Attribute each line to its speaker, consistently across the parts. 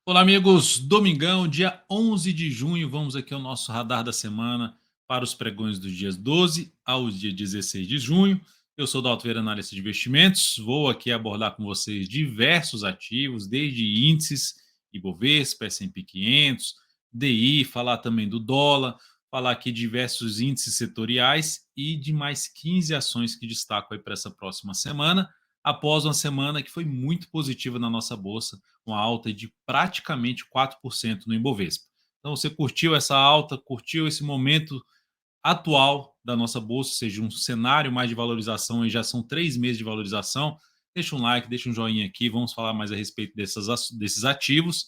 Speaker 1: Olá, amigos. Domingão, dia 11 de junho, vamos aqui ao nosso radar da semana para os pregões dos dias 12 ao dia 16 de junho. Eu sou o Dalto Análise de Investimentos. Vou aqui abordar com vocês diversos ativos, desde índices, Ibovespa, S&P 500, DI, falar também do dólar, falar aqui de diversos índices setoriais e de mais 15 ações que destaco aí para essa próxima semana, após uma semana que foi muito positiva na nossa bolsa, uma alta de praticamente 4% no Ibovespa. Então, você curtiu essa alta, curtiu esse momento atual da nossa bolsa, ou seja, um cenário mais de valorização, e já são 3 meses de valorização. Deixa um like, deixa um joinha aqui, vamos falar mais a respeito desses ativos.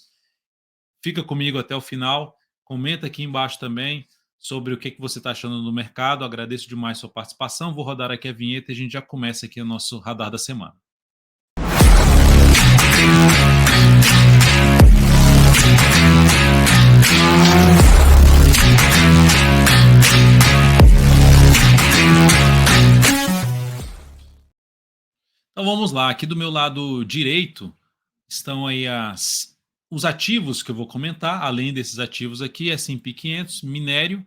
Speaker 1: Fica comigo até o final, comenta aqui embaixo também sobre o que você está achando do mercado. Agradeço demais sua participação. Vou rodar aqui a vinheta e a gente já começa aqui o nosso radar da semana. Então vamos lá, aqui do meu lado direito estão aí os ativos que eu vou comentar, além desses ativos aqui, S&P 500, minério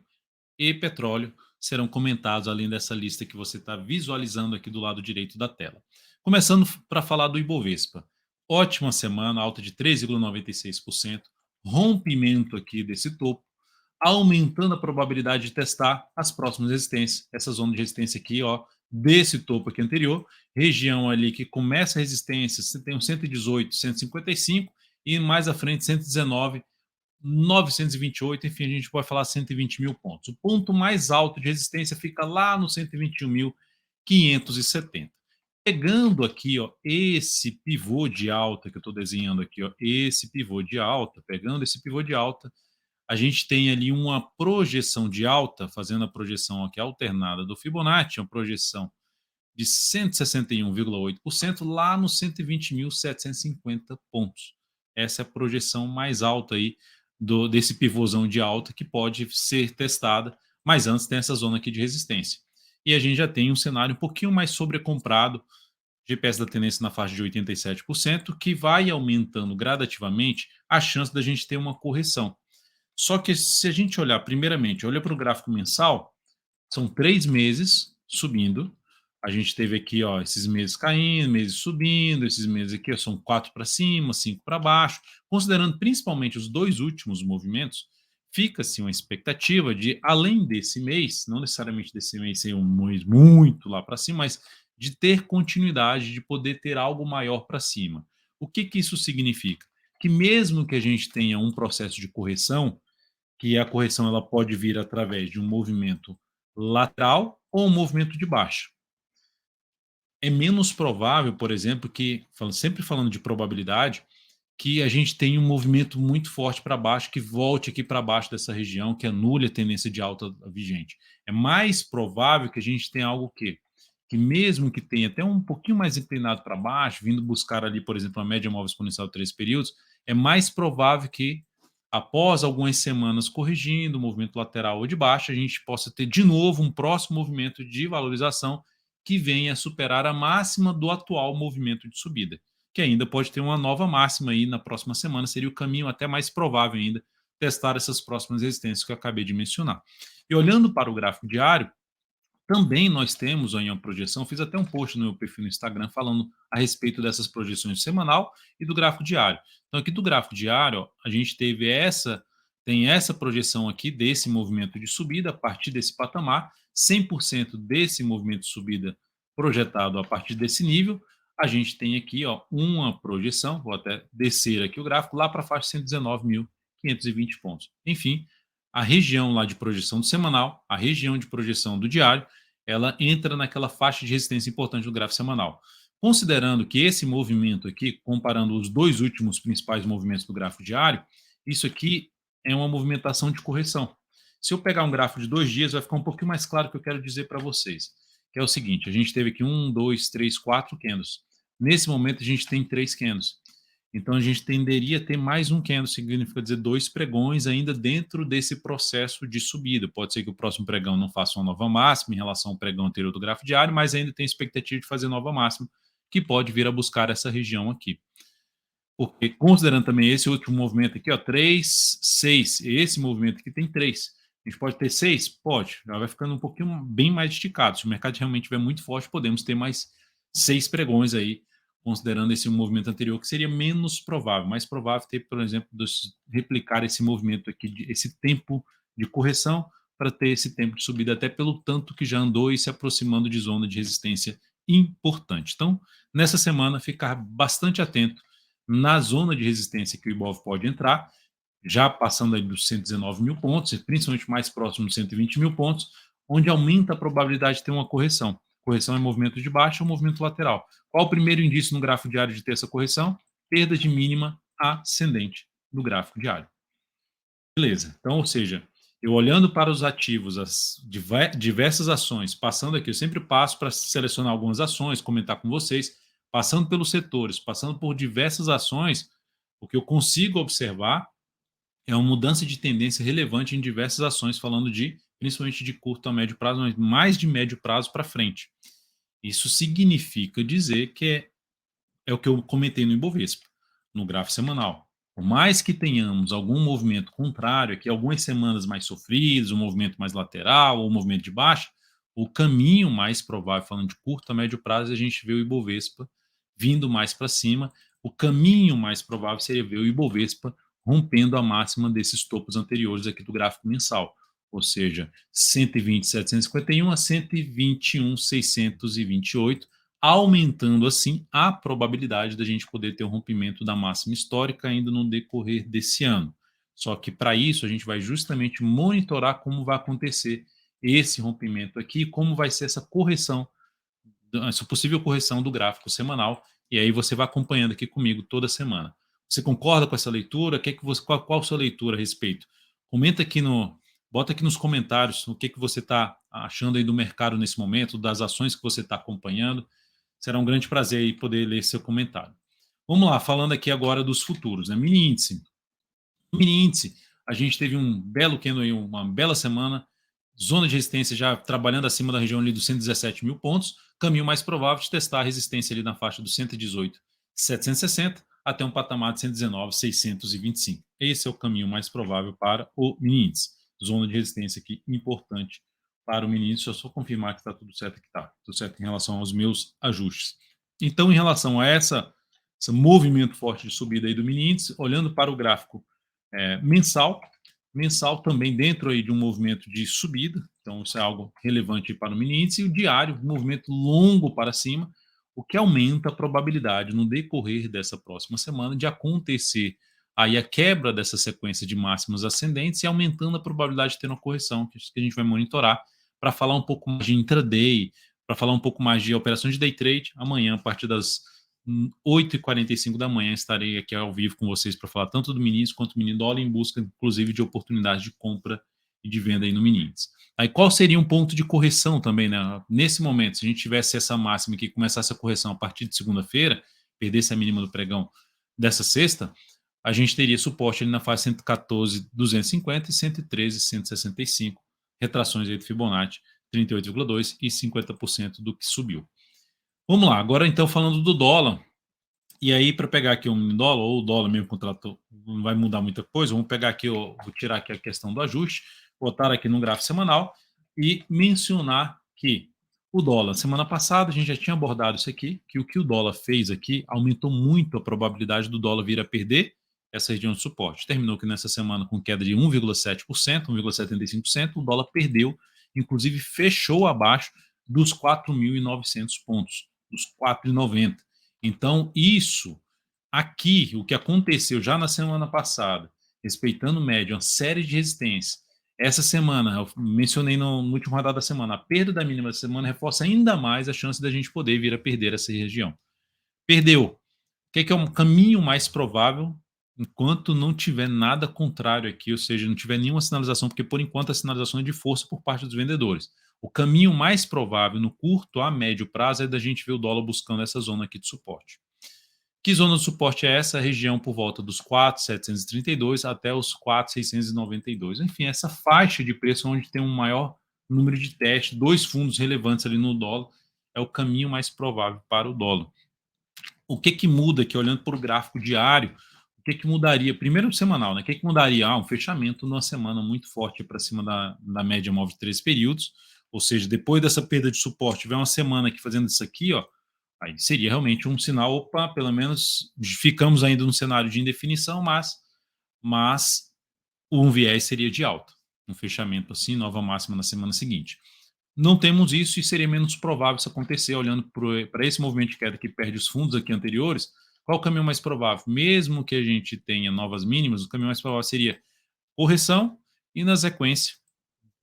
Speaker 1: e petróleo serão comentados além dessa lista que você está visualizando aqui do lado direito da tela. Começando para falar do Ibovespa. Ótima semana, alta de 3,96%, rompimento aqui desse topo, aumentando a probabilidade de testar as próximas resistências. Essa zona de resistência aqui, ó, desse topo aqui anterior, região ali que começa a resistência, você tem um 118, 155 e mais à frente 119, 928, enfim, a gente pode falar 120 mil pontos. O ponto mais alto de resistência fica lá no 121.570. Pegando aqui, ó, esse pivô de alta que eu estou desenhando aqui, ó, esse pivô de alta, pegando esse pivô de alta, a gente tem ali uma projeção de alta, fazendo a projeção aqui alternada do Fibonacci, uma projeção de 161,8% lá nos 120.750 pontos. Essa é a projeção mais alta aí desse pivôzão de alta que pode ser testada, mas antes tem essa zona aqui de resistência. E a gente já tem um cenário um pouquinho mais sobrecomprado, GPS da tendência na faixa de 87%, que vai aumentando gradativamente a chance da gente ter uma correção. Só que se a gente olhar, primeiramente, olha para o gráfico mensal, são 3 meses subindo. A gente teve aqui, ó, esses meses caindo, meses subindo, esses meses aqui ó, são 4 para cima, 5 para baixo. Considerando principalmente os 2 últimos movimentos, fica-se uma expectativa de, além desse mês, não necessariamente desse mês ser um mês muito lá para cima, mas de ter continuidade, de poder ter algo maior para cima. O que isso significa? Que mesmo que a gente tenha um processo de correção, que a correção ela pode vir através de um movimento lateral ou um movimento de baixa. É menos provável, por exemplo, que, sempre falando de probabilidade, que a gente tenha um movimento muito forte para baixo, que volte aqui para baixo dessa região, que anule a tendência de alta vigente. É mais provável que a gente tenha algo que mesmo que tenha até um pouquinho mais inclinado para baixo, vindo buscar ali, por exemplo, a média móvel exponencial de 3 períodos, é mais provável que após algumas semanas corrigindo o movimento lateral ou de baixo, a gente possa ter de novo um próximo movimento de valorização que venha a superar a máxima do atual movimento de subida, que ainda pode ter uma nova máxima aí na próxima semana, seria o caminho até mais provável ainda testar essas próximas resistências que eu acabei de mencionar. E olhando para o gráfico diário, também nós temos aí uma projeção, fiz até um post no meu perfil no Instagram falando a respeito dessas projeções semanal e do gráfico diário. Então aqui do gráfico diário, ó, a gente tem essa projeção aqui desse movimento de subida a partir desse patamar, 100% desse movimento de subida projetado a partir desse nível. A gente tem aqui ó, uma projeção, vou até descer aqui o gráfico, lá para a faixa de 119.520 pontos. Enfim, a região lá de projeção do semanal, a região de projeção do diário, ela entra naquela faixa de resistência importante do gráfico semanal. Considerando que esse movimento aqui, comparando os 2 últimos principais movimentos do gráfico diário, isso aqui é uma movimentação de correção. Se eu pegar um gráfico de 2 dias, vai ficar um pouquinho mais claro o que eu quero dizer para vocês, que é o seguinte, a gente teve aqui 1, 2, 3, 4 candles. Nesse momento, a gente tem 3 candles. Então, a gente tenderia a ter mais um candle, significa dizer 2 pregões ainda dentro desse processo de subida. Pode ser que o próximo pregão não faça uma nova máxima em relação ao pregão anterior do gráfico diário, mas ainda tem expectativa de fazer nova máxima, que pode vir a buscar essa região aqui. Porque considerando também esse último movimento aqui, ó, 3, 6, esse movimento aqui tem 3. A gente pode ter 6? Pode. Já vai ficando um pouquinho bem mais esticado. Se o mercado realmente estiver muito forte, podemos ter mais 6 pregões aí, considerando esse movimento anterior, que seria menos provável. Mais provável ter, por exemplo, replicar esse movimento aqui, esse tempo de correção, para ter esse tempo de subida, até pelo tanto que já andou e se aproximando de zona de resistência importante. Então, nessa semana, ficar bastante atento na zona de resistência que o Ibov pode entrar, já passando aí dos 119 mil pontos, principalmente mais próximo dos 120 mil pontos, onde aumenta a probabilidade de ter uma correção. Correção é movimento de baixa ou movimento lateral. Qual o primeiro indício no gráfico diário de ter essa correção? Perda de mínima ascendente do gráfico diário. Beleza. Então, ou seja, eu olhando para os ativos, as diversas ações, passando aqui, eu sempre passo para selecionar algumas ações, comentar com vocês, passando pelos setores, passando por diversas ações, o que eu consigo observar é uma mudança de tendência relevante em diversas ações, falando de, principalmente de curto a médio prazo, mas mais de médio prazo para frente. Isso significa dizer que é o que eu comentei no Ibovespa, no gráfico semanal. Por mais que tenhamos algum movimento contrário, aqui algumas semanas mais sofridas, um movimento mais lateral ou um movimento de baixa, o caminho mais provável, falando de curto a médio prazo, a gente vê o Ibovespa vindo mais para cima. O caminho mais provável seria ver o Ibovespa rompendo a máxima desses topos anteriores aqui do gráfico mensal, ou seja, 120.751 a 121.628, aumentando assim a probabilidade da gente poder ter o rompimento da máxima histórica ainda no decorrer desse ano. Só que para isso a gente vai justamente monitorar como vai acontecer esse rompimento aqui, como vai ser essa correção, essa possível correção do gráfico semanal, e aí você vai acompanhando aqui comigo toda semana. Você concorda com essa leitura? Qual a sua leitura a respeito? Comenta aqui bota aqui nos comentários o que você está achando aí do mercado nesse momento, das ações que você está acompanhando. Será um grande prazer aí poder ler seu comentário. Vamos lá, falando aqui agora dos futuros, né? Mini índice. No mini índice, a gente teve um belo candle aí, uma bela semana, zona de resistência já trabalhando acima da região ali dos 117 mil pontos, caminho mais provável de testar a resistência ali na faixa dos 118.760 até um patamar de 119.625. Esse é o caminho mais provável para o mini índice. Zona de resistência aqui importante para o mini índice, só confirmar que está tudo certo aqui, tá tudo certo em relação aos meus ajustes. Então, em relação a esse movimento forte de subida aí do mini índice, olhando para o gráfico mensal, também dentro aí de um movimento de subida, então isso é algo relevante para o mini índice, e o diário, um movimento longo para cima, o que aumenta a probabilidade no decorrer dessa próxima semana de acontecer aí a quebra dessa sequência de máximos ascendentes e aumentando a probabilidade de ter uma correção, que a gente vai monitorar para falar um pouco mais de intraday, para falar um pouco mais de operações de day trade. Amanhã, a partir das 8h45 da manhã, estarei aqui ao vivo com vocês para falar tanto do mini índice quanto do mini dólar, em busca, inclusive, de oportunidades de compra e de venda aí no mini índice. Aí qual seria um ponto de correção também, né? Nesse momento, se a gente tivesse essa máxima que começasse a correção a partir de segunda-feira, perdesse a mínima do pregão dessa sexta, a gente teria suporte ali na fase 114.250 e 113.165, retrações aí do Fibonacci, 38,2 e 50% do que subiu. Vamos lá, agora então falando do dólar, e aí para pegar aqui um dólar, ou o dólar mesmo contrato, não vai mudar muita coisa, vamos pegar aqui, vou tirar aqui a questão do ajuste, botar aqui no gráfico semanal e mencionar que o dólar, semana passada a gente já tinha abordado isso aqui, que o dólar fez aqui aumentou muito a probabilidade do dólar vir a perder essa região de suporte. Terminou que nessa semana com queda de 1,7%, 1,75%, o dólar perdeu, inclusive fechou abaixo dos 4.900 pontos, dos 4,90. Então, isso aqui, o que aconteceu já na semana passada, respeitando o médio, uma série de resistências. Essa semana, eu mencionei no último radar da semana, a perda da mínima da semana reforça ainda mais a chance da gente poder vir a perder essa região. Perdeu. O que é um caminho mais provável enquanto não tiver nada contrário aqui, ou seja, não tiver nenhuma sinalização, porque por enquanto a sinalização é de força por parte dos vendedores. O caminho mais provável no curto a médio prazo é da gente ver o dólar buscando essa zona aqui de suporte. Que zona de suporte é essa? A região por volta dos 4.732 até os 4.692. Enfim, essa faixa de preço onde tem um maior número de testes, dois fundos relevantes ali no dólar, é o caminho mais provável para o dólar. O que que muda aqui, olhando para o gráfico diário, o que que mudaria? Primeiro no semanal, né? O que que mudaria? Um fechamento numa semana muito forte para cima da média móvel de 13 períodos, ou seja, depois dessa perda de suporte, tiver uma semana aqui fazendo isso aqui, ó, aí seria realmente um sinal, opa, pelo menos ficamos ainda no cenário de indefinição, mas um viés seria de alta. Um fechamento assim, nova máxima na semana seguinte. Não temos isso e seria menos provável isso acontecer, olhando para esse movimento de queda que perde os fundos aqui anteriores. Qual o caminho mais provável? Mesmo que a gente tenha novas mínimas, o caminho mais provável seria correção e, na sequência,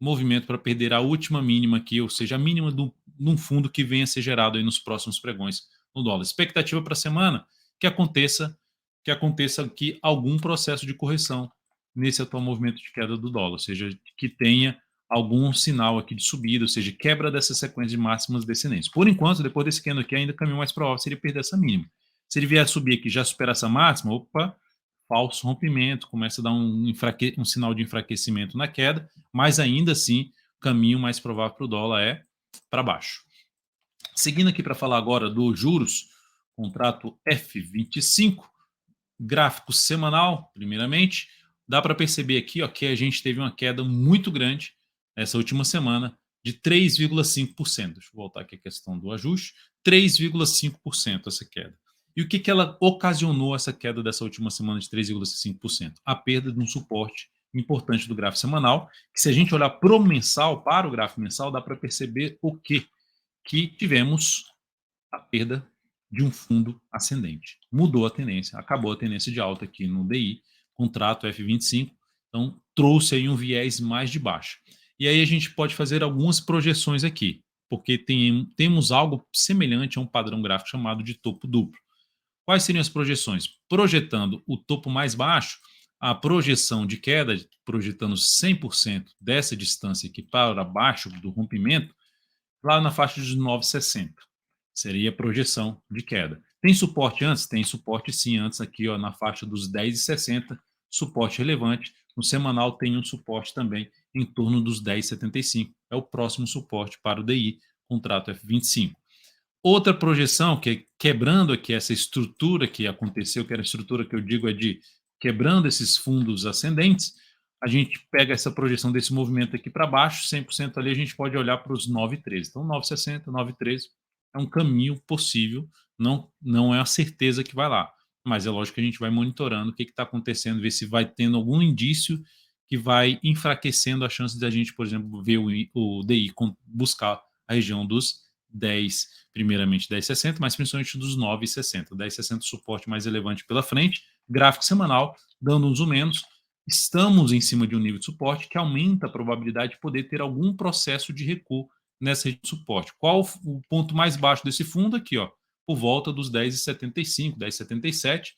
Speaker 1: movimento para perder a última mínima aqui, ou seja, a mínima de um fundo que venha a ser gerado aí nos próximos pregões no dólar. Expectativa para a semana que aconteça aqui algum processo de correção nesse atual movimento de queda do dólar, ou seja, que tenha algum sinal aqui de subida, ou seja, quebra dessa sequência de máximas descendentes. Por enquanto, depois desse candle aqui, ainda o caminho mais provável seria perder essa mínima. Se ele vier a subir aqui, já superar essa máxima, opa, falso rompimento, começa a dar um sinal de enfraquecimento na queda, mas ainda assim, o caminho mais provável para o dólar é para baixo. Seguindo aqui para falar agora dos juros, contrato F25, gráfico semanal, primeiramente, dá para perceber aqui, ó, que a gente teve uma queda muito grande essa última semana de 3,5%. Deixa eu voltar aqui a questão do ajuste. 3,5% essa queda. E o que, que ela ocasionou essa queda dessa última semana de 3,5%? A perda de um suporte importante do gráfico semanal, que se a gente olhar para o gráfico mensal, dá para perceber o quê? Que tivemos a perda de um fundo ascendente. Mudou a tendência, acabou a tendência de alta aqui no DI, contrato F25, então trouxe aí um viés mais de baixa. E aí a gente pode fazer algumas projeções aqui, porque temos algo semelhante a um padrão gráfico chamado de topo duplo. Quais seriam as projeções? Projetando o topo mais baixo, a projeção de queda, projetando 100% dessa distância aqui para baixo do rompimento, lá na faixa de 9,60. Seria a projeção de queda. Tem suporte antes? Tem suporte sim, antes aqui ó, na faixa dos 10,60, suporte relevante. No semanal tem um suporte também em torno dos 10,75. É o próximo suporte para o DI, contrato F25. Outra projeção, que é quebrando aqui essa estrutura que aconteceu, que era a estrutura que eu digo é de quebrando esses fundos ascendentes, a gente pega essa projeção desse movimento aqui para baixo, 100% ali, a gente pode olhar para os 9,13. Então, 9,60, 9,13 é um caminho possível, não é a certeza que vai lá, mas é lógico que a gente vai monitorando o que está acontecendo, ver se vai tendo algum indício que vai enfraquecendo a chance de a gente, por exemplo, ver o DI buscar a região dos 10, primeiramente 10,60, mas principalmente dos 9,60. 10,60 suporte mais relevante pela frente, gráfico semanal, dando uns ou menos, estamos em cima de um nível de suporte que aumenta a probabilidade de poder ter algum processo de recuo nessa região de suporte. Qual o ponto mais baixo desse fundo? Aqui, ó, por volta dos 10,75, 10,77,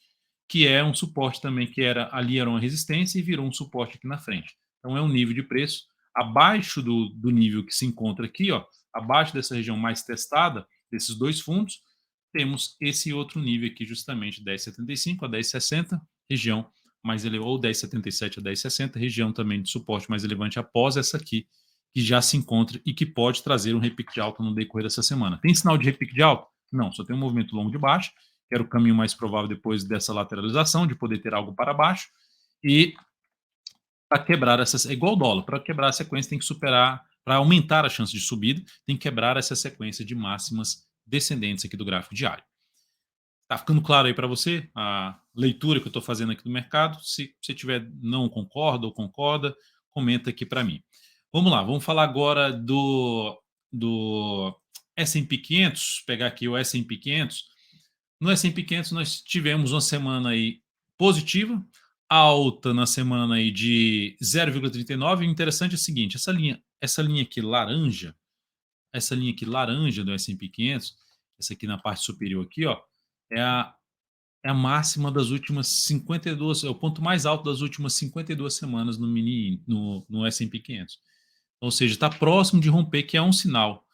Speaker 1: que é um suporte também que ali era uma resistência e virou um suporte aqui na frente. Então é um nível de preço abaixo do nível que se encontra aqui, ó, abaixo dessa região mais testada, desses dois fundos, temos esse outro nível aqui, justamente 10,75 a 10,60, região mais elevada, ou 10,77 a 10,60, região também de suporte mais relevante após essa aqui, que já se encontra e que pode trazer um repique de alta no decorrer dessa semana. Tem sinal de repique de alta? Não, só tem um movimento longo de baixo, que era o caminho mais provável depois dessa lateralização, de poder ter algo para baixo, e para quebrar essas, é igual o dólar, para quebrar a sequência tem que superar, para aumentar a chance de subida, tem que quebrar essa sequência de máximas descendentes aqui do gráfico diário. Tá ficando claro aí para você a leitura que eu estou fazendo aqui do mercado? Se você tiver não concorda ou concorda, comenta aqui para mim. Vamos lá, vamos falar agora do S&P 500, pegar aqui o S&P 500. No S&P 500 nós tivemos uma semana aí positiva, alta na semana aí de 0,39. O interessante é o seguinte, essa linha aqui laranja, do S&P 500, essa aqui na parte superior aqui, ó, é a máxima das últimas 52, é o ponto mais alto das últimas 52 semanas no S&P 500. Ou seja, está próximo de romper, que é um sinal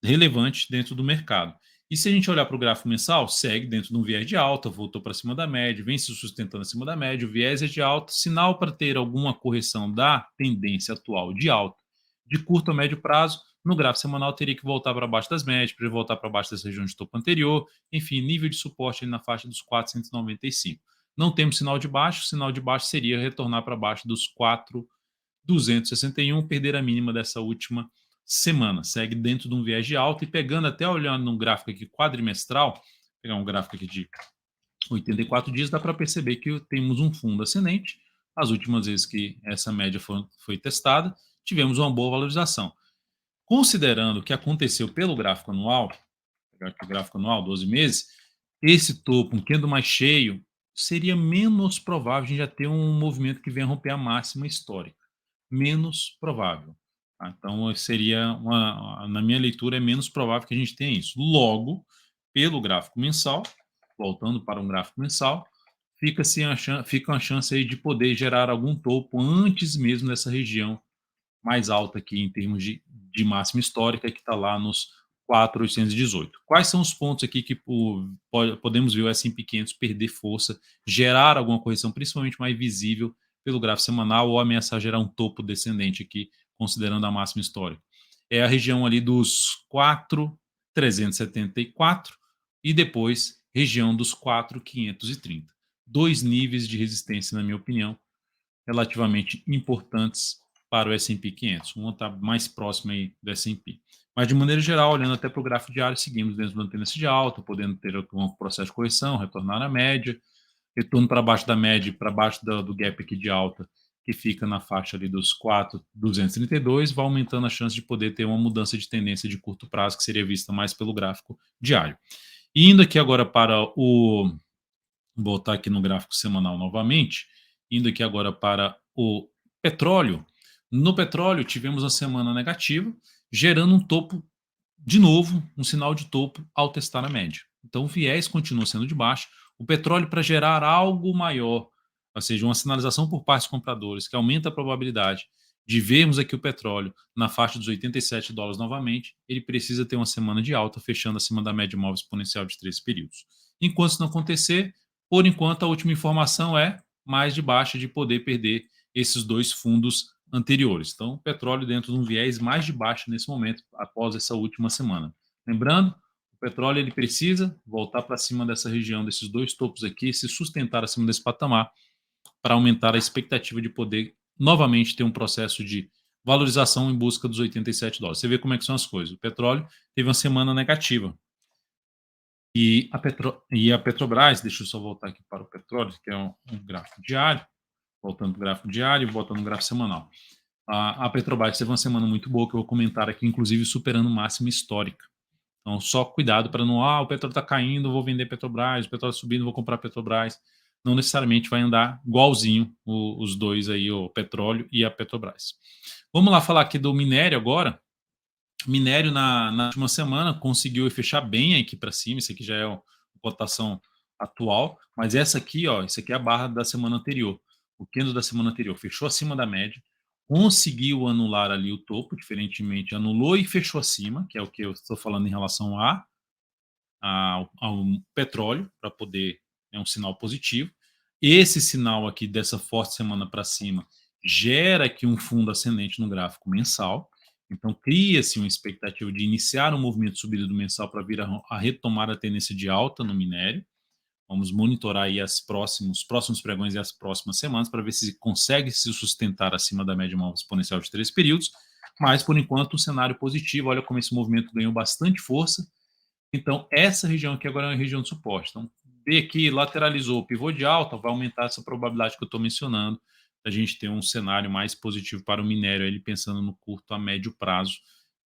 Speaker 1: relevante dentro do mercado. E se a gente olhar para o gráfico mensal, segue dentro de um viés de alta, voltou para cima da média, vem se sustentando acima da média, o viés é de alta, sinal para ter alguma correção da tendência atual de alta de curto a médio prazo, no gráfico semanal teria que voltar para baixo das médias, para voltar para baixo dessa região de topo anterior, enfim, nível de suporte ali na faixa dos 495. Não temos sinal de baixo, o sinal de baixo seria retornar para baixo dos 4,261, perder a mínima dessa última semana. Segue dentro de um viés de alta e pegando até olhando num gráfico aqui quadrimestral, pegar um gráfico aqui de 84 dias, dá para perceber que temos um fundo ascendente. As últimas vezes que essa média foi testada, tivemos uma boa valorização. Considerando o que aconteceu pelo gráfico anual, vou pegar aqui o gráfico anual, 12 meses, esse topo, um candle mais cheio, seria menos provável a gente já ter um movimento que venha romper a máxima histórica. Menos provável. Tá? Então, seria na minha leitura, é menos provável que a gente tenha isso. Logo, pelo gráfico mensal, voltando para um gráfico mensal, fica uma chance aí de poder gerar algum topo antes mesmo dessa região mais alta aqui em termos de máxima histórica, que está lá nos 4,818. Quais são os pontos aqui que podemos ver o S&P 500 perder força, gerar alguma correção, principalmente mais visível pelo gráfico semanal, ou ameaçar gerar um topo descendente aqui, considerando a máxima histórica? É a região ali dos 4,374 e depois região dos 4,530. Dois níveis de resistência, na minha opinião, relativamente importantes para o S&P 500. Um está mais próximo aí do S&P. Mas, de maneira geral, olhando até para o gráfico diário, seguimos dentro de uma tendência de alta, podendo ter um processo de correção, retornar à média, retorno para baixo da média, para baixo do gap aqui de alta, que fica na faixa ali dos 4,232, vai aumentando a chance de poder ter uma mudança de tendência de curto prazo, que seria vista mais pelo gráfico diário. E indo aqui agora para o... Vou voltar aqui no gráfico semanal novamente, indo aqui agora para o petróleo. No petróleo, tivemos uma semana negativa, gerando um topo, de novo, um sinal de topo ao testar a média. Então, o viés continua sendo de baixo. O petróleo, para gerar algo maior, ou seja, uma sinalização por parte dos compradores, que aumenta a probabilidade de vermos aqui o petróleo na faixa dos $87 novamente, ele precisa ter uma semana de alta, fechando acima da média móvel exponencial de 3 períodos. Enquanto isso não acontecer, por enquanto, a última informação é mais de baixa, de poder perder esses dois fundos anteriores. Então, o petróleo dentro de um viés mais de baixa nesse momento, após essa última semana. Lembrando, o petróleo ele precisa voltar para cima dessa região, desses dois topos aqui, se sustentar acima desse patamar, para aumentar a expectativa de poder novamente ter um processo de valorização em busca dos $87. Você vê como é que são as coisas. O petróleo teve uma semana negativa. E a Petrobras, deixa eu só voltar aqui para o petróleo, que é um gráfico diário, voltando para o gráfico diário e voltando no gráfico semanal. A Petrobras teve uma semana muito boa, que eu vou comentar aqui, inclusive superando máxima histórica. Então, só cuidado para não, o petróleo está caindo, vou vender Petrobras, o petróleo subindo, vou comprar Petrobras. Não necessariamente vai andar igualzinho os dois aí, o petróleo e a Petrobras. Vamos lá falar aqui do minério agora. Minério na última semana conseguiu fechar bem aqui para cima. Isso aqui já é a cotação atual, mas essa aqui, isso aqui é a barra da semana anterior. O candle da semana anterior fechou acima da média, conseguiu anular ali o topo, diferentemente anulou e fechou acima, que é o que eu estou falando em relação ao petróleo, para poder, é um sinal positivo. Esse sinal aqui dessa forte semana para cima gera aqui um fundo ascendente no gráfico mensal. Então, cria-se uma expectativa de iniciar um movimento de subida do mensal para vir a retomar a tendência de alta no minério. Vamos monitorar aí os próximos pregões e as próximas semanas para ver se consegue se sustentar acima da média móvel exponencial de 3 períodos. Mas, por enquanto, um cenário positivo. Olha como esse movimento ganhou bastante força. Então, essa região aqui agora é uma região de suporte. Então, B aqui lateralizou o pivô de alta, vai aumentar essa probabilidade que eu estou mencionando, da gente ter um cenário mais positivo para o minério, ele pensando no curto a médio prazo,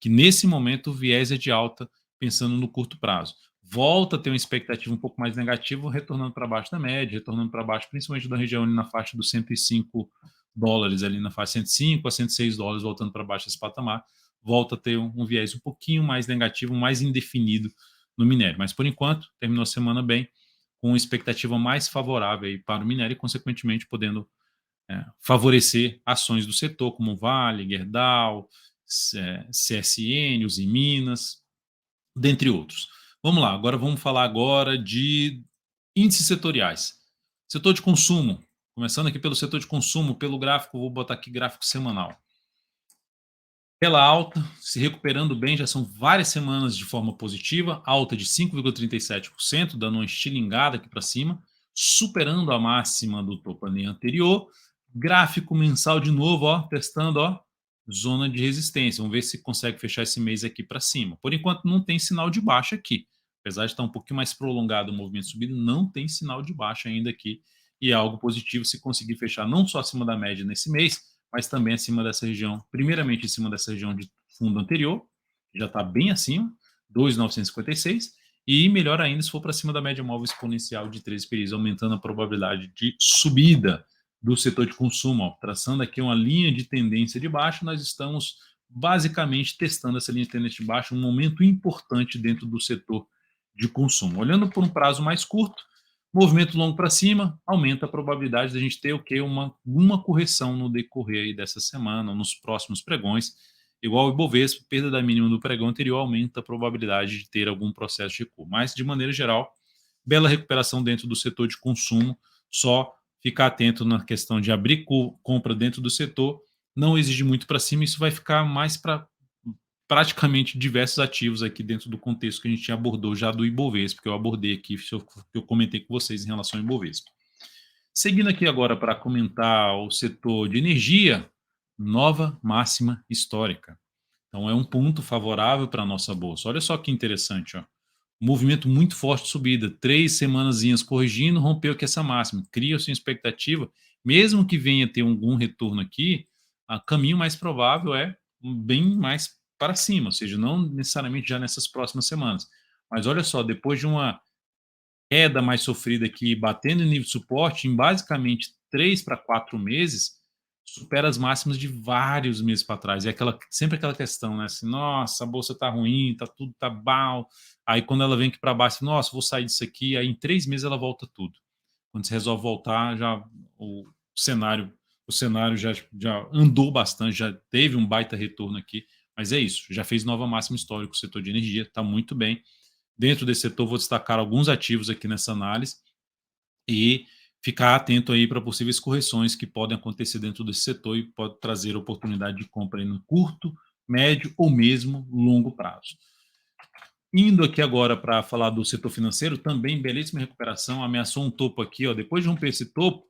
Speaker 1: que nesse momento o viés é de alta, pensando no curto prazo. Volta a ter uma expectativa um pouco mais negativa, retornando para baixo da média, retornando para baixo, principalmente da região ali na faixa dos $105, ali na faixa $105 a $106, voltando para baixo desse patamar, volta a ter um viés um pouquinho mais negativo, mais indefinido no minério. Mas, por enquanto, terminou a semana bem, com expectativa mais favorável aí para o minério e, consequentemente, podendo favorecer ações do setor, como Vale, Gerdau, CSN, Uzi Minas, dentre outros. Vamos lá, agora vamos falar agora de índices setoriais. Setor de consumo, começando aqui pelo setor de consumo, pelo gráfico, vou botar aqui gráfico semanal. Pela alta, se recuperando bem, já são várias semanas de forma positiva, alta de 5,37%, dando uma estilingada aqui para cima, superando a máxima do topo anterior. Gráfico mensal de novo, ó, testando, ó, zona de resistência. Vamos ver se consegue fechar esse mês aqui para cima. Por enquanto não tem sinal de baixa aqui. Apesar de estar um pouquinho mais prolongado o movimento subido, não tem sinal de baixa ainda aqui. E é algo positivo se conseguir fechar não só acima da média nesse mês, mas também acima dessa região, primeiramente em cima dessa região de fundo anterior, que já está bem acima, 2.956, e melhor ainda se for para cima da média móvel exponencial de 13 períodos, aumentando a probabilidade de subida do setor de consumo. Ó, traçando aqui uma linha de tendência de baixo, nós estamos basicamente testando essa linha de tendência de baixo, um momento importante dentro do setor de consumo. Olhando por um prazo mais curto, movimento longo para cima, aumenta a probabilidade de a gente ter o quê? Uma correção no decorrer aí dessa semana, nos próximos pregões. Igual o Ibovespa, perda da mínima do pregão anterior aumenta a probabilidade de ter algum processo de recuo. Mas, de maneira geral, bela recuperação dentro do setor de consumo, só ficar atento na questão de abrir compra dentro do setor, não exige muito para cima, isso vai ficar mais para praticamente diversos ativos aqui dentro do contexto que a gente abordou já do Ibovespa, que eu abordei aqui, que eu comentei com vocês em relação ao Ibovespa. Seguindo aqui agora para comentar o setor de energia, nova máxima histórica. Então é um ponto favorável para a nossa bolsa. Olha só que interessante, ó. Movimento muito forte de subida, 3 semanazinhas corrigindo, rompeu aqui essa máxima, cria-se uma expectativa, mesmo que venha ter algum retorno aqui, o caminho mais provável é bem mais para cima, ou seja, não necessariamente já nessas próximas semanas. Mas olha só, depois de uma queda mais sofrida aqui, batendo em nível de suporte, em basicamente 3 para 4 meses, supera as máximas de vários meses para trás. E sempre aquela questão, né? Assim, nossa, a bolsa tá ruim, tá tudo tá mal. Aí quando ela vem aqui para baixo, nossa, vou sair disso aqui. Aí em 3 meses ela volta tudo. Quando você resolve voltar, já cenário, o cenário já andou bastante, já teve um baita retorno aqui. Mas é isso, já fez nova máxima histórica o setor de energia, está muito bem. Dentro desse setor, vou destacar alguns ativos aqui nessa análise e ficar atento aí para possíveis correções que podem acontecer dentro desse setor e pode trazer oportunidade de compra aí no curto, médio ou mesmo longo prazo. Indo aqui agora para falar do setor financeiro, também belíssima recuperação, ameaçou um topo aqui, ó, depois de romper esse topo,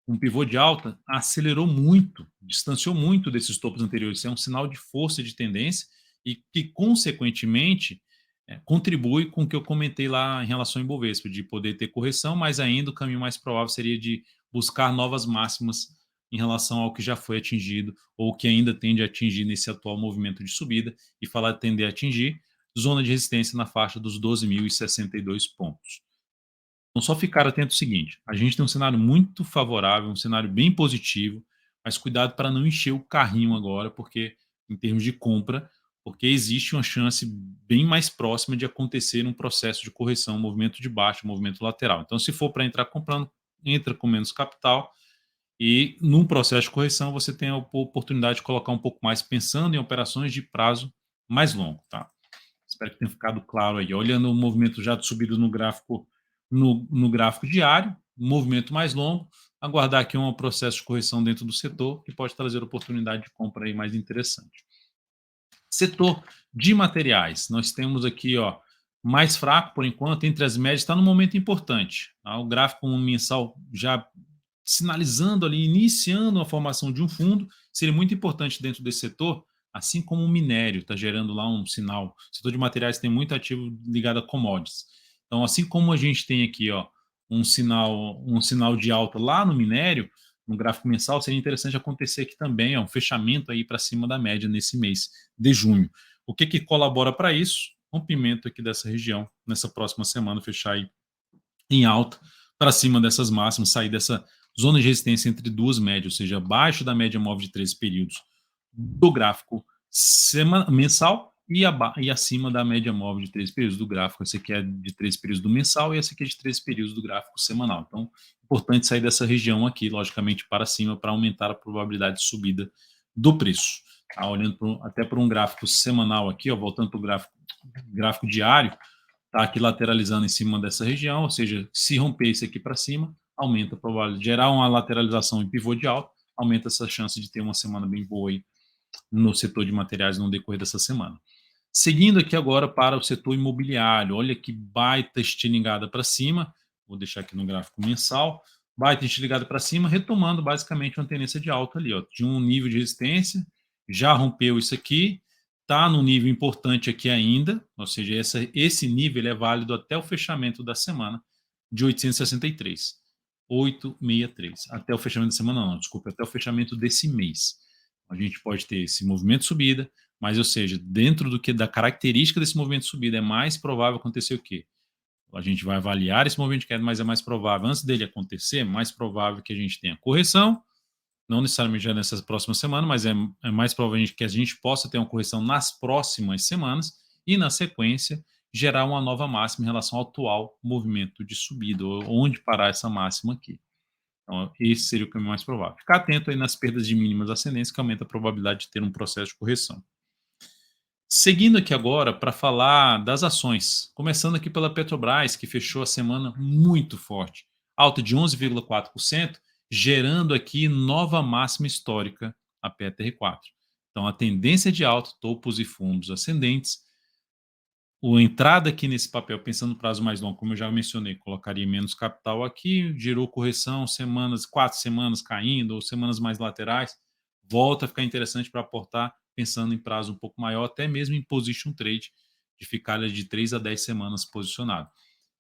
Speaker 1: um pivô de alta, acelerou muito, distanciou muito desses topos anteriores. Isso é um sinal de força de tendência e que, consequentemente, contribui com o que eu comentei lá em relação ao Ibovespa, de poder ter correção, mas ainda o caminho mais provável seria de buscar novas máximas em relação ao que já foi atingido ou que ainda tende a atingir nesse atual movimento de subida e falar de tender a atingir zona de resistência na faixa dos 12.062 pontos. Então, só ficar atento ao seguinte: a gente tem um cenário muito favorável, um cenário bem positivo, mas cuidado para não encher o carrinho agora, porque, em termos de compra, porque existe uma chance bem mais próxima de acontecer um processo de correção, um movimento de baixa, um movimento lateral. Então, se for para entrar comprando, entra com menos capital e, num processo de correção, você tem a oportunidade de colocar um pouco mais pensando em operações de prazo mais longo, tá? Espero que tenha ficado claro aí. Olhando o movimento já de subida no gráfico, no gráfico diário, um movimento mais longo, aguardar aqui um processo de correção dentro do setor que pode trazer oportunidade de compra aí mais interessante. Setor de materiais, nós temos aqui, ó, mais fraco por enquanto, entre as médias, está num momento importante. Tá? O gráfico mensal já sinalizando ali, iniciando a formação de um fundo, seria muito importante dentro desse setor, assim como o minério está gerando lá um sinal. O setor de materiais tem muito ativo ligado a commodities. Então, assim como a gente tem aqui, ó, um sinal de alta lá no minério, no gráfico mensal, seria interessante acontecer aqui também, ó, um fechamento aí para cima da média nesse mês de junho. O que colabora para isso? Rompimento aqui dessa região nessa próxima semana, fechar aí em alta para cima dessas máximas, sair dessa zona de resistência entre duas médias, ou seja, abaixo da média móvel de 13 períodos do gráfico mensal e acima da média móvel de 13 períodos do gráfico. Esse aqui é de 13 períodos do mensal e esse aqui é de 13 períodos do gráfico semanal. Então, importante sair dessa região aqui, logicamente, para cima, para aumentar a probabilidade de subida do preço. Tá? Olhando até para um gráfico semanal aqui, ó, voltando para o gráfico diário, está aqui lateralizando em cima dessa região, ou seja, se romper isso aqui para cima, aumenta a probabilidade de gerar uma lateralização em pivô de alta, aumenta essa chance de ter uma semana bem boa aí no setor de materiais no decorrer dessa semana. Seguindo aqui agora para o setor imobiliário, olha que baita estilingada para cima, vou deixar aqui no gráfico mensal, baita estilingada para cima, retomando basicamente uma tendência de alta ali, ó, de um nível de resistência, já rompeu isso aqui, está no nível importante aqui ainda, ou seja, esse nível é válido até o fechamento da semana de 863, 863, até o fechamento da semana não, desculpa, até o fechamento desse mês. A gente pode ter esse movimento de subida, mas, ou seja, dentro do que da característica desse movimento de subida, é mais provável acontecer o quê? A gente vai avaliar esse movimento de queda, mas é mais provável, antes dele acontecer, mais provável que a gente tenha correção, não necessariamente já nessa próxima semana, mas é mais provável que a gente possa ter uma correção nas próximas semanas e, na sequência, gerar uma nova máxima em relação ao atual movimento de subida, onde parar essa máxima aqui. Então, esse seria o caminho mais provável. Ficar atento aí nas perdas de mínimas ascendentes, que aumenta a probabilidade de ter um processo de correção. Seguindo aqui agora para falar das ações, começando aqui pela Petrobras, que fechou a semana muito forte, alta de 11,4%, gerando aqui nova máxima histórica, a PTR4. Então, a tendência de alta, topos e fundos ascendentes. A entrada aqui nesse papel, pensando no prazo mais longo, como eu já mencionei, colocaria menos capital aqui, gerou correção, 4 semanas caindo, ou semanas mais laterais, volta a ficar interessante para aportar, pensando em prazo um pouco maior, até mesmo em position trade, de ficar de 3 a 10 semanas posicionado.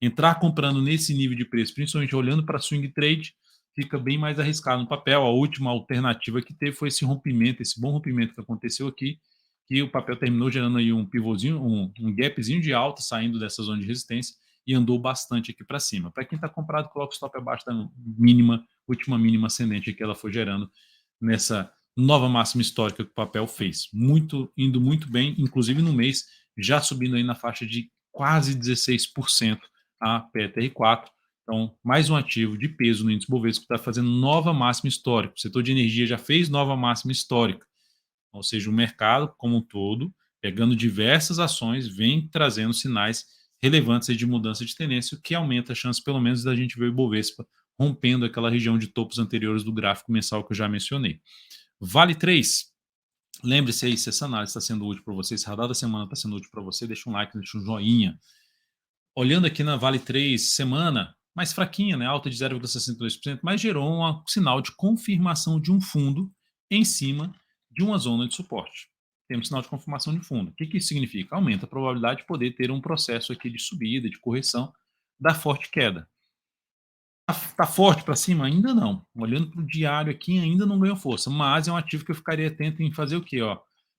Speaker 1: Entrar comprando nesse nível de preço, principalmente olhando para swing trade, fica bem mais arriscado no papel. A última alternativa que teve foi esse rompimento, esse bom rompimento que aconteceu aqui, que o papel terminou gerando aí um pivôzinho, um gapzinho de alta, saindo dessa zona de resistência e andou bastante aqui para cima. Para quem está comprado, coloca o stop abaixo da última mínima ascendente que ela foi gerando nessa nova máxima histórica que o papel fez. Indo muito bem, inclusive no mês, já subindo aí na faixa de quase 16% a PTR4. Então, mais um ativo de peso no índice Bovespa que está fazendo nova máxima histórica. O setor de energia já fez nova máxima histórica. Ou seja, o mercado como um todo, pegando diversas ações, vem trazendo sinais relevantes de mudança de tendência, o que aumenta a chance, pelo menos, da gente ver o Ibovespa rompendo aquela região de topos anteriores do gráfico mensal que eu já mencionei. Vale 3. Lembre-se aí, se essa análise está sendo útil para você, se a radar da semana está sendo útil para você, deixa um like, deixa um joinha. Olhando aqui na Vale 3, semana mais fraquinha, né, alta de 0,62%, mas gerou um sinal de confirmação de um fundo em cima de uma zona de suporte. Temos sinal de confirmação de fundo. O que isso significa? Aumenta a probabilidade de poder ter um processo aqui de subida, de correção da forte queda. Tá forte para cima? Ainda não. Olhando para o diário aqui, ainda não ganhou força, mas é um ativo que eu ficaria atento em fazer o quê? Ó,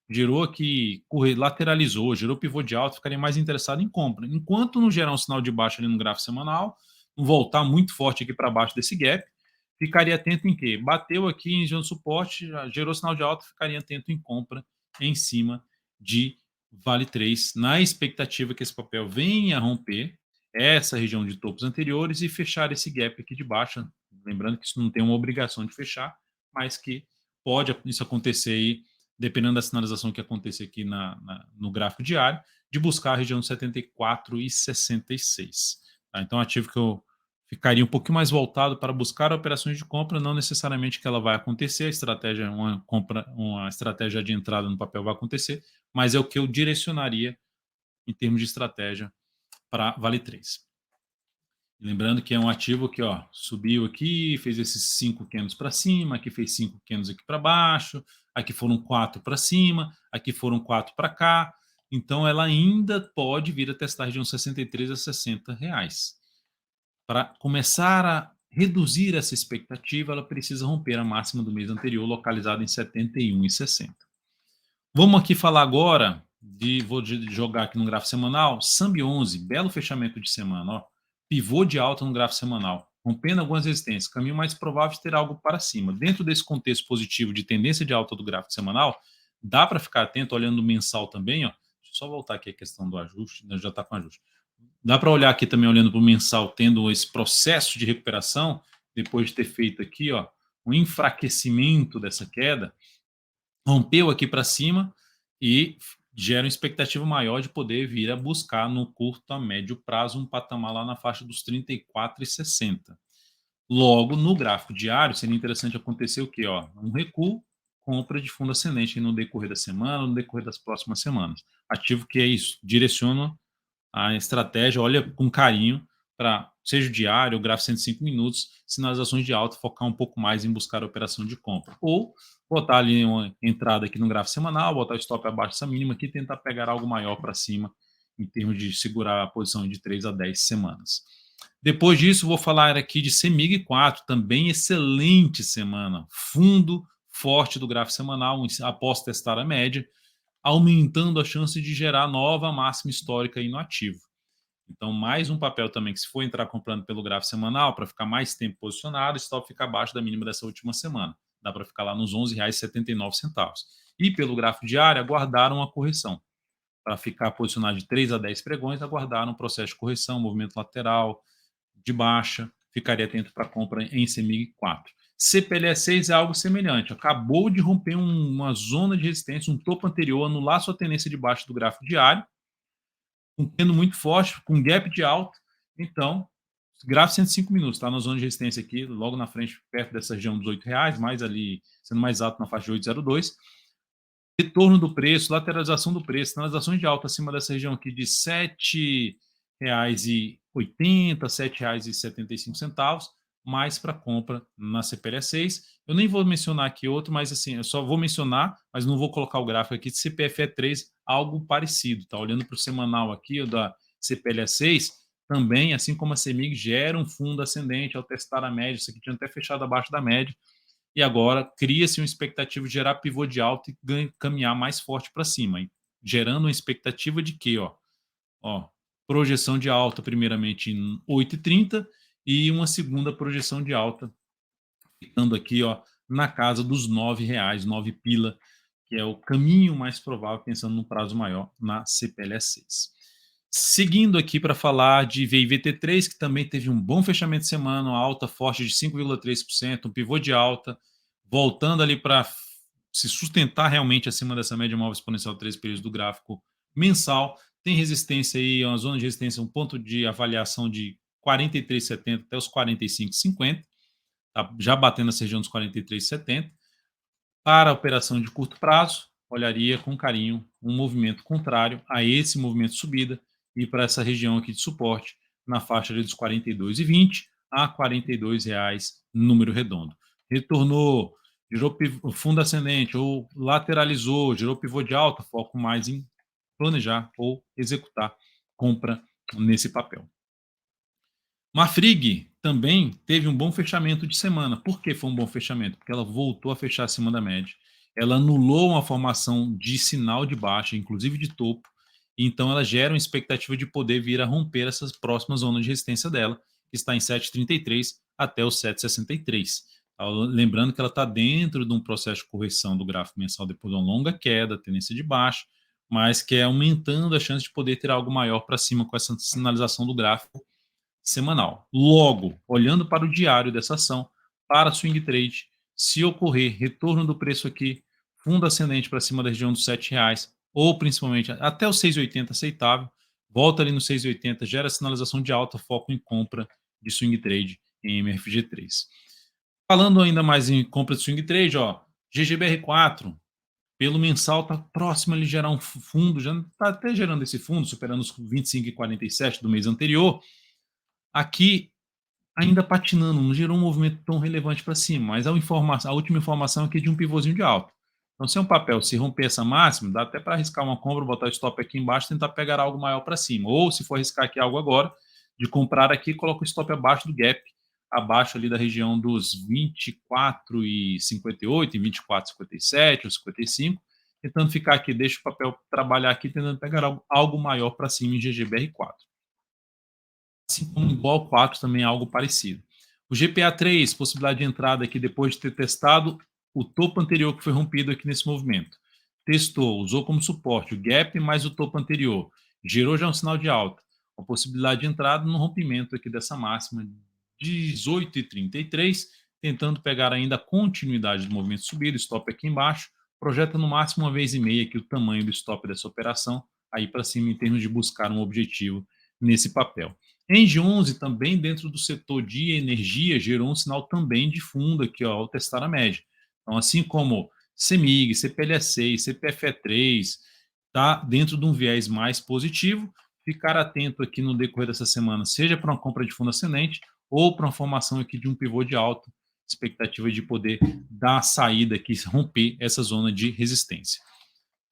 Speaker 1: gerou aqui, lateralizou, gerou pivô de alta, ficaria mais interessado em compra. Enquanto não gerar um sinal de baixa ali no gráfico semanal, não voltar muito forte aqui para baixo desse gap, ficaria atento em quê? Bateu aqui em zona de suporte, gerou sinal de alta, ficaria atento em compra em cima de Vale 3, na expectativa que esse papel venha a romper essa região de topos anteriores e fechar esse gap aqui de baixo. Lembrando que isso não tem uma obrigação de fechar, mas que pode isso acontecer aí, dependendo da sinalização que acontecer aqui no gráfico diário, de buscar a região de 74 e 66. Tá? Então, ativo que eu ficaria um pouquinho mais voltado para buscar operações de compra, não necessariamente que ela vai acontecer, a estratégia, uma estratégia de entrada no papel vai acontecer, mas é o que eu direcionaria em termos de estratégia para Vale 3. Lembrando que é um ativo que ó, subiu aqui, fez esses 5 candles para cima, aqui fez 5 candles aqui para baixo, aqui foram 4 para cima, aqui foram 4 para cá. Então ela ainda pode vir a testar a região 63 a 60 reais. Para começar a reduzir essa expectativa, ela precisa romper a máxima do mês anterior, localizada em 71,60. Vamos aqui falar agora vou jogar aqui no gráfico semanal, SAMB 11, belo fechamento de semana, ó, pivô de alta no gráfico semanal, rompendo algumas resistências, caminho mais provável de ter algo para cima. Dentro desse contexto positivo de tendência de alta do gráfico semanal, dá para ficar atento olhando o mensal também, ó. Deixa eu só voltar aqui a questão do ajuste, já está com ajuste. Dá para olhar aqui também olhando para o mensal, tendo esse processo de recuperação, depois de ter feito aqui, ó, um enfraquecimento dessa queda, rompeu aqui para cima e gera uma expectativa maior de poder vir a buscar no curto a médio prazo um patamar lá na faixa dos 34,60. Logo, no gráfico diário, seria interessante acontecer o quê? Ó, um recuo compra de fundo ascendente no decorrer da semana, no decorrer das próximas semanas. Ativo que é isso, direciona a estratégia, olha com carinho para, seja o diário, o gráfico 105 minutos, sinalizações de alta, focar um pouco mais em buscar a operação de compra. Ou botar ali uma entrada aqui no gráfico semanal, botar o stop abaixo dessa mínima aqui e tentar pegar algo maior para cima, em termos de segurar a posição de 3 a 10 semanas. Depois disso, vou falar aqui de CEMIG 4, também excelente semana. Fundo forte do gráfico semanal, após testar a média, aumentando a chance de gerar nova máxima histórica aí no ativo. Então, mais um papel também que, se for entrar comprando pelo gráfico semanal, para ficar mais tempo posicionado, o stop fica abaixo da mínima dessa última semana. Dá para ficar lá nos R$ 11,79. E pelo gráfico diário, aguardaram a correção. Para ficar posicionado de 3 a 10 pregões, aguardaram um processo de correção, movimento lateral, de baixa, ficaria atento para compra em CEMIG 4. CPLE6 é algo semelhante, acabou de romper uma zona de resistência, um topo anterior, anular sua tendência de baixa do gráfico diário, um tendo muito forte, com gap de alta. Então, gráfico 105 minutos, está na zona de resistência aqui, logo na frente, perto dessa região dos R$ 8, mais ali, sendo mais alto na faixa de 8,02. Retorno do preço, lateralização do preço, sinalizações de alta acima dessa região aqui de R$ 7,80, R$ 7,75, mais para compra na CPLE6. Eu nem vou mencionar aqui outro, mas assim, eu só vou mencionar, mas não vou colocar o gráfico aqui de CPFE3, algo parecido, tá? Olhando para o semanal aqui, o da CPLE6, também, assim como a CEMIG, gera um fundo ascendente ao testar a média, isso aqui tinha até fechado abaixo da média, e agora cria-se uma expectativa de gerar pivô de alta e caminhar mais forte para cima, gerando uma expectativa de que, projeção de alta primeiramente em 8,30 e uma segunda projeção de alta ficando aqui na casa dos R$ 9, 9 pila, que é o caminho mais provável, pensando no prazo maior na CPLE6. Seguindo aqui para falar de VIVT3, que também teve um bom fechamento de semana, uma alta forte de 5,3%, um pivô de alta, voltando ali para se sustentar realmente acima dessa média móvel exponencial de 3 períodos do gráfico mensal. Tem resistência aí, uma zona de resistência, um ponto de avaliação de 43,70 até os 45,50, tá já batendo essa região dos 43,70. Para a operação de curto prazo, olharia com carinho um movimento contrário a esse movimento de subida e para essa região aqui de suporte, na faixa dos R$ 42,20 a R$ 42,00, número redondo. Retornou, girou fundo ascendente ou lateralizou, girou pivô de alta, foco mais em planejar ou executar compra nesse papel. Mafrig também teve um bom fechamento de semana. Por que foi um bom fechamento? Porque ela voltou a fechar acima da média. Ela anulou uma formação de sinal de baixa, inclusive de topo. Então, ela gera uma expectativa de poder vir a romper essas próximas zonas de resistência dela, que está em 7,33 até o 7,63. Lembrando que ela está dentro de um processo de correção do gráfico mensal depois de uma longa queda, tendência de baixa, mas que é aumentando a chance de poder ter algo maior para cima com essa sinalização do gráfico semanal. Logo, olhando para o diário dessa ação, para swing trade, se ocorrer retorno do preço aqui, fundo ascendente para cima da região dos R$ 7, ou principalmente até os 6,80 aceitável, volta ali no 6,80, gera sinalização de alta, foco em compra de swing trade em MFG3. Falando ainda mais em compra de swing trade, GGBR4, pelo mensal está próximo a ele gerar um fundo, já está até gerando esse fundo, superando os 25,47 do mês anterior. Aqui, ainda patinando, não gerou um movimento tão relevante para cima, mas a última informação aqui é de um pivôzinho de alta. Então, se é um papel, se romper essa máxima, dá até para arriscar uma compra, botar o stop aqui embaixo e tentar pegar algo maior para cima. Ou, se for arriscar aqui algo agora, de comprar aqui, coloca o stop abaixo do gap, abaixo ali da região dos 24,58, em 24,57 ou 55, tentando ficar aqui, deixa o papel trabalhar aqui, tentando pegar algo maior para cima em GGBR4. Assim como o GOL 4 também é algo parecido. O GPA3, possibilidade de entrada aqui depois de ter testado o topo anterior que foi rompido aqui nesse movimento. Testou, usou como suporte o gap mais o topo anterior, gerou já um sinal de alta. A possibilidade de entrada no rompimento aqui dessa máxima 18,33, tentando pegar ainda a continuidade do movimento de subida, stop aqui embaixo, projeta no máximo uma vez e meia aqui o tamanho do stop dessa operação, aí para cima em termos de buscar um objetivo nesse papel. Engie 11 também dentro do setor de energia gerou um sinal também de fundo aqui ao testar a média. Então, assim como CEMIG, CPLE6, CPFE3, está dentro de um viés mais positivo. Ficar atento aqui no decorrer dessa semana, seja para uma compra de fundo ascendente ou para uma formação aqui de um pivô de alta, expectativa de poder dar a saída aqui, romper essa zona de resistência.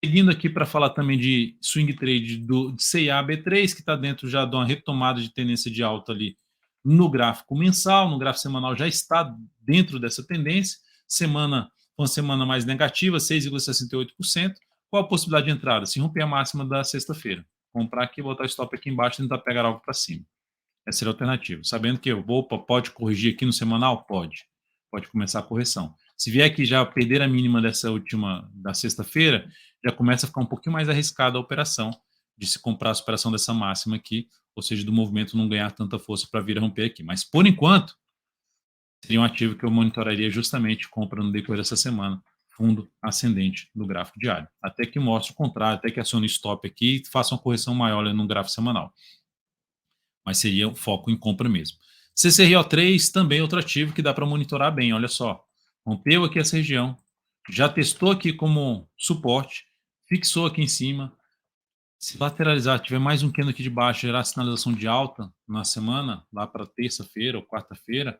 Speaker 1: Seguindo aqui para falar também de swing trade do CIA-B3, que está dentro já de uma retomada de tendência de alta ali no gráfico mensal, no gráfico semanal já está dentro dessa tendência, uma semana mais negativa, 6,68%. Qual a possibilidade de entrada? Se romper a máxima da sexta-feira. Comprar aqui, botar o stop aqui embaixo e tentar pegar algo para cima. Essa seria a alternativa. Sabendo que opa, pode corrigir aqui no semanal? Pode. Pode começar a correção. Se vier aqui já perder a mínima dessa última, da sexta-feira, já começa a ficar um pouquinho mais arriscada a operação, de se comprar a superação dessa máxima aqui, ou seja, do movimento não ganhar tanta força para vir a romper aqui. Mas, por enquanto, seria um ativo que eu monitoraria justamente compra no decorrer dessa semana, fundo ascendente do gráfico diário. Até que mostre o contrário, até que acione stop aqui e faça uma correção maior no gráfico semanal. Mas seria o foco em compra mesmo. CCRO3 também é outro ativo que dá para monitorar bem, olha só. Rompeu aqui essa região, já testou aqui como suporte, fixou aqui em cima. Se lateralizar, tiver mais um candle aqui de baixo, gerar sinalização de alta na semana, lá para terça-feira ou quarta-feira,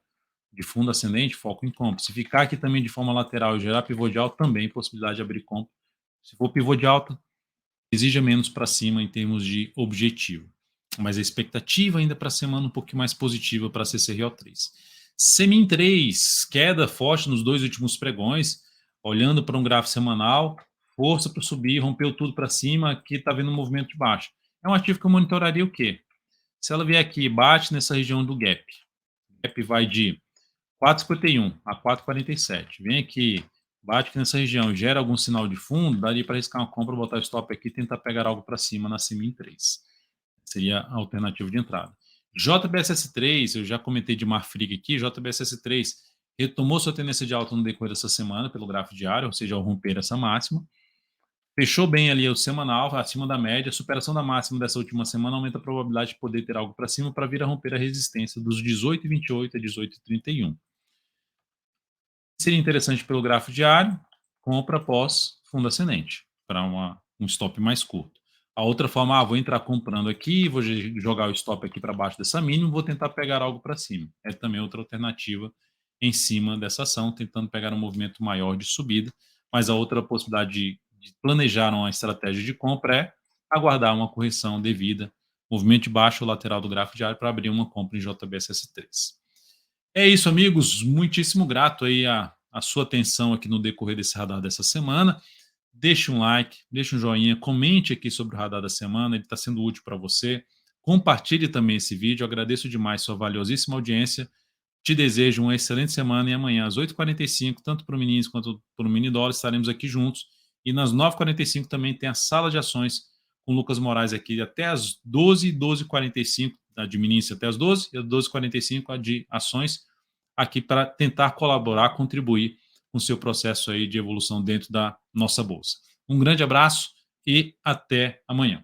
Speaker 1: de fundo ascendente, foco em compra. Se ficar aqui também de forma lateral e gerar pivô de alta, também possibilidade de abrir compra. Se for pivô de alta, exija menos para cima em termos de objetivo. Mas a expectativa ainda para a semana um pouquinho mais positiva para a CCRO3. Semin 3, queda forte nos dois últimos pregões, olhando para um gráfico semanal, força para subir, rompeu tudo para cima, aqui está vendo um movimento de baixa. É um ativo que eu monitoraria o quê? Se ela vier aqui, bate nessa região do gap. O gap vai de 4,51 a 4,47. Vem aqui, bate aqui nessa região, gera algum sinal de fundo, daria para arriscar uma compra, botar o stop aqui e tentar pegar algo para cima na Semin 3. Seria a alternativa de entrada. JBSS3, eu já comentei de Marfrig aqui, JBSS3 retomou sua tendência de alta no decorrer dessa semana pelo gráfico diário, ou seja, ao romper essa máxima. Fechou bem ali o semanal, acima da média. Superação da máxima dessa última semana aumenta a probabilidade de poder ter algo para cima para vir a romper a resistência dos 18,28 a 18,31. Seria interessante pelo gráfico diário, compra após fundo ascendente, para um stop mais curto. A outra forma, vou entrar comprando aqui, vou jogar o stop aqui para baixo dessa mínima, vou tentar pegar algo para cima. É também outra alternativa em cima dessa ação, tentando pegar um movimento maior de subida. Mas a outra possibilidade de planejar uma estratégia de compra é aguardar uma correção devida, movimento de baixo lateral do gráfico diário para abrir uma compra em JBSS3. É isso, amigos. Muitíssimo grato aí a sua atenção aqui no decorrer desse radar dessa semana. Deixe um like, deixe um joinha, comente aqui sobre o radar da semana, ele está sendo útil para você. Compartilhe também esse vídeo. Eu agradeço demais sua valiosíssima audiência. Te desejo uma excelente semana e amanhã às 8h45, tanto para o Mini quanto para o Mini Dólar, estaremos aqui juntos. E nas 9h45 também tem a sala de ações com o Lucas Moraes aqui até às 12h, 12h45, a de Mini até às 12h, e às 12h45 a de ações, aqui para tentar colaborar, contribuir com o seu processo aí de evolução dentro da nossa bolsa. Um grande abraço e até amanhã.